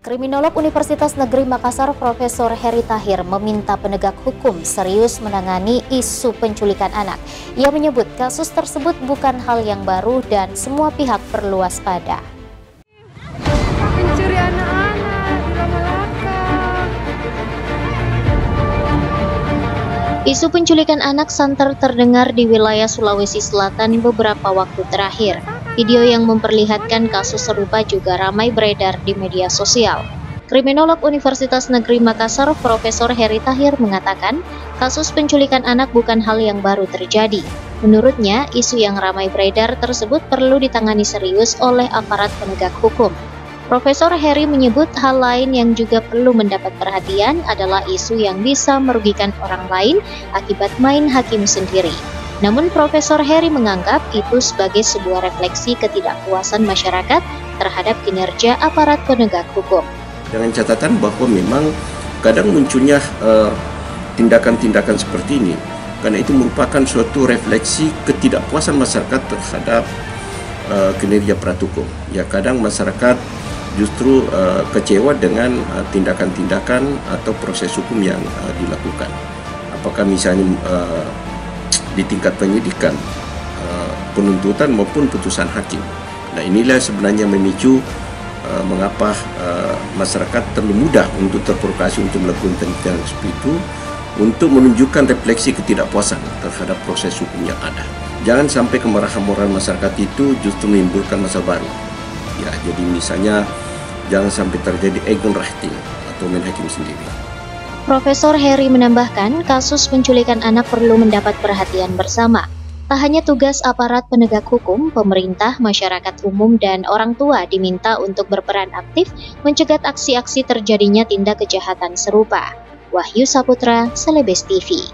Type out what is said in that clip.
Kriminolog Universitas Negeri Makassar Profesor Heri Tahir meminta penegak hukum serius menangani isu penculikan anak. Ia menyebut kasus tersebut bukan hal yang baru dan semua pihak perlu waspada. Pencuri anak-anak di Malaka. Isu penculikan anak santer terdengar di wilayah Sulawesi Selatan beberapa waktu terakhir. Video yang memperlihatkan kasus serupa juga ramai beredar di media sosial. Kriminolog Universitas Negeri Makassar Profesor Heri Tahir mengatakan, kasus penculikan anak bukan hal yang baru terjadi. Menurutnya, isu yang ramai beredar tersebut perlu ditangani serius oleh aparat penegak hukum. Profesor Heri menyebut hal lain yang juga perlu mendapat perhatian adalah isu yang bisa merugikan orang lain akibat main hakim sendiri. Namun Profesor Heri menganggap itu sebagai sebuah refleksi ketidakpuasan masyarakat terhadap kinerja aparat penegak hukum. Dengan catatan bahwa memang kadang munculnya tindakan-tindakan seperti ini, karena itu merupakan suatu refleksi ketidakpuasan masyarakat terhadap kinerja aparat hukum. Ya, kadang masyarakat justru kecewa dengan tindakan-tindakan atau proses hukum yang dilakukan. Apakah misalnya di tingkat penyidikan, penuntutan maupun putusan hakim. Nah, inilah sebenarnya memicu mengapa masyarakat terlalu mudah untuk terprovokasi untuk melakukan tindakan seperti itu, untuk menunjukkan refleksi ketidakpuasan terhadap proses hukum yang ada. Jangan sampai kemarahan moral masyarakat itu justru menimbulkan masalah baru. Ya, jadi misalnya jangan sampai terjadi Eigenrechting atau main hakim sendiri. Profesor Heri menambahkan, kasus penculikan anak perlu mendapat perhatian bersama. Tak hanya tugas aparat penegak hukum, pemerintah, masyarakat umum, dan orang tua diminta untuk berperan aktif mencegat aksi-aksi terjadinya tindak kejahatan serupa. Wahyu Saputra, Celebes TV.